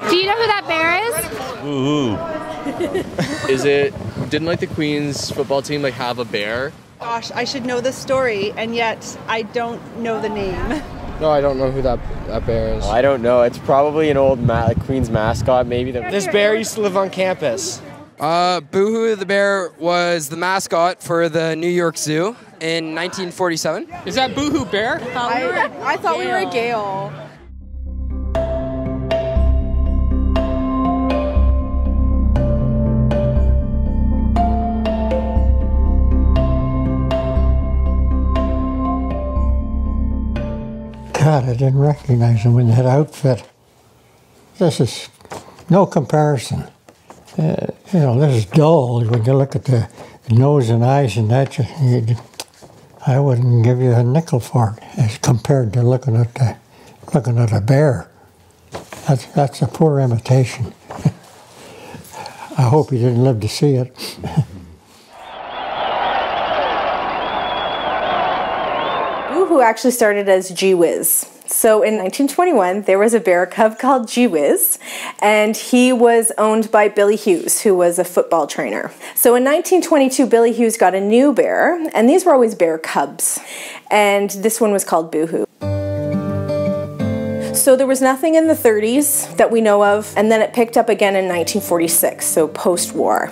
Do you know who that bear is? Ooh. Didn't like the Queen's football team like have a bear? Gosh, I should know this story, and yet I don't know the name. No, I don't know who that bear is. I don't know. It's probably an old Queen's mascot, maybe. This bear used to live on campus. Boo-Hoo the bear was the mascot for the New York Zoo in 1947. Is that Boo-Hoo Bear? I thought we were Gale. God, I didn't recognize him in that outfit. This is no comparison. This is dull when you look at the nose and eyes and that. I wouldn't give you a nickel for it as compared to looking at a bear. That's a poor imitation. I hope he didn't live to see it. Boo-Hoo actually started as Gee Whiz. So in 1921, there was a bear cub called Gee Whiz, and he was owned by Billy Hughes, who was a football trainer. So in 1922, Billy Hughes got a new bear, and these were always bear cubs, and this one was called Boo-Hoo. So there was nothing in the 30s that we know of, and then it picked up again in 1946, so post-war.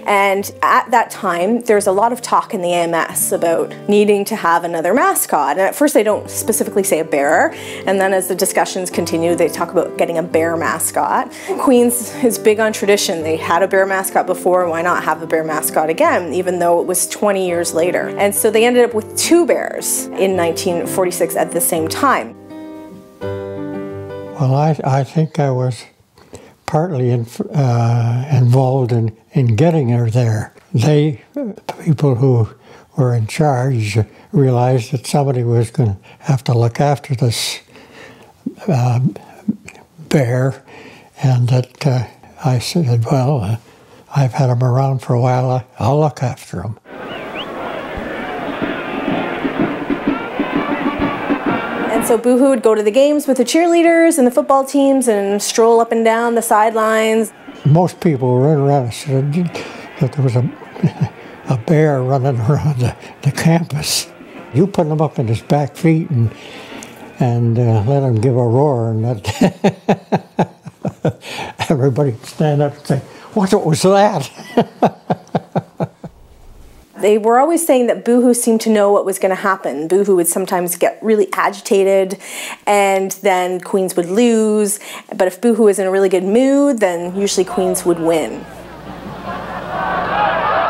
And at that time, there's a lot of talk in the AMS about needing to have another mascot. And at first they don't specifically say a bear, and then as the discussions continue, they talk about getting a bear mascot. Queens is big on tradition. They had a bear mascot before, why not have a bear mascot again, even though it was 20 years later. And so they ended up with 2 bears in 1946 at the same time. Well, I think I was partly involved in getting her there. People who were in charge realized that somebody was going to have to look after this bear, and that I said, well, I've had him around for a while, I'll look after him. So Boo-Hoo would go to the games with the cheerleaders and the football teams and stroll up and down the sidelines. Most people were interested that there was a bear running around the campus. You put him up in his back feet and let him give a roar, and that everybody would stand up and say, "What was that?" They were always saying that Boo-Hoo seemed to know what was going to happen. Boo-Hoo would sometimes get really agitated, and then Queens would lose. But if Boo-Hoo was in a really good mood, then usually Queens would win.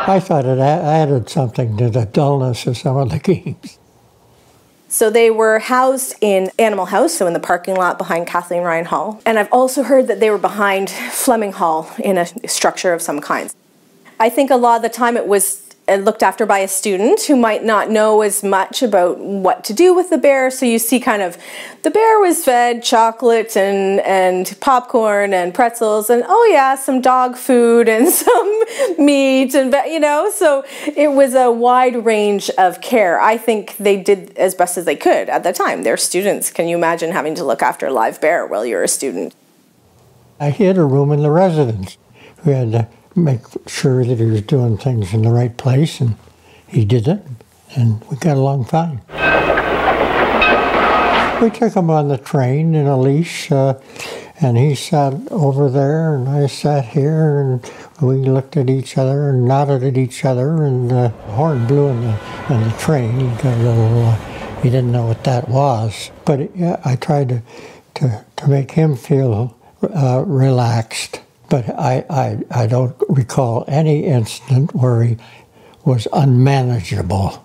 I thought it added something to the dullness of some of the games. So they were housed in Animal House, so in the parking lot behind Kathleen Ryan Hall. And I've also heard that they were behind Fleming Hall in a structure of some kind. I think a lot of the time it was looked after by a student who might not know as much about what to do with the bear. So you see kind of, the bear was fed chocolate and popcorn and pretzels and, oh yeah, some dog food and some meat and, so it was a wide range of care. I think they did as best as they could at the time. They're students. Can you imagine having to look after a live bear while you're a student? I had a room in the residence. We had to make sure that he was doing things in the right place, and he did it, and we got along fine. We took him on the train in a leash, and he sat over there, and I sat here, and we looked at each other and nodded at each other, and the horn blew in the train. He got a little, he didn't know what that was, but I tried to make him feel relaxed. But I don't recall any incident where he was unmanageable.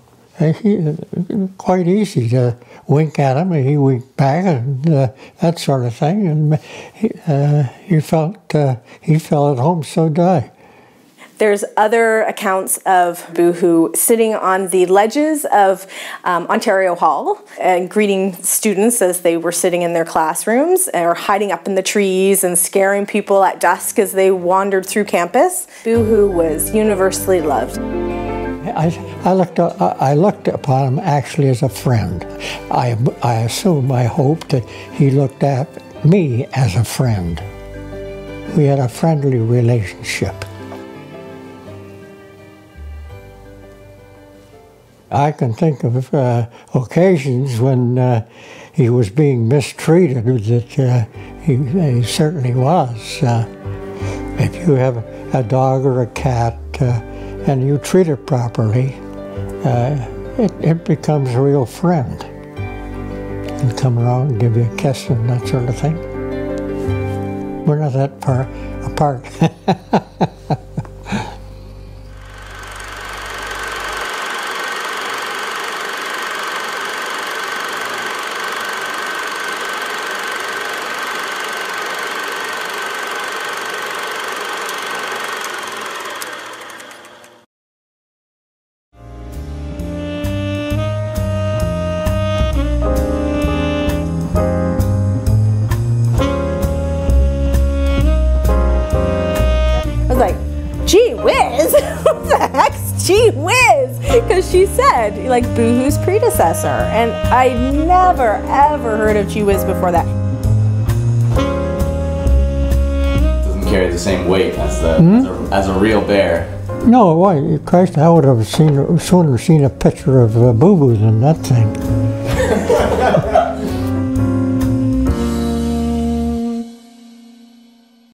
Quite easy to wink at him, and he winked back, and that sort of thing. And he felt at home, so did I. There's other accounts of Boo-Hoo sitting on the ledges of Ontario Hall and greeting students as they were sitting in their classrooms, or hiding up in the trees and scaring people at dusk as they wandered through campus. Boo-Hoo was universally loved. I looked upon him actually as a friend. I assume, I hoped that he looked at me as a friend. We had a friendly relationship. I can think of occasions when he was being mistreated, that he certainly was. If you have a dog or a cat and you treat it properly, it becomes a real friend. And come around and give you a kiss and that sort of thing. We're not that far apart. I was like, gee whiz, what the heck's gee whiz? Because she said, like, Boohoo's predecessor. And I never, ever heard of gee whiz before that. Doesn't carry the same weight as as a real bear. No, why, Christ, I would have sooner seen a picture of Boo Boo than that thing.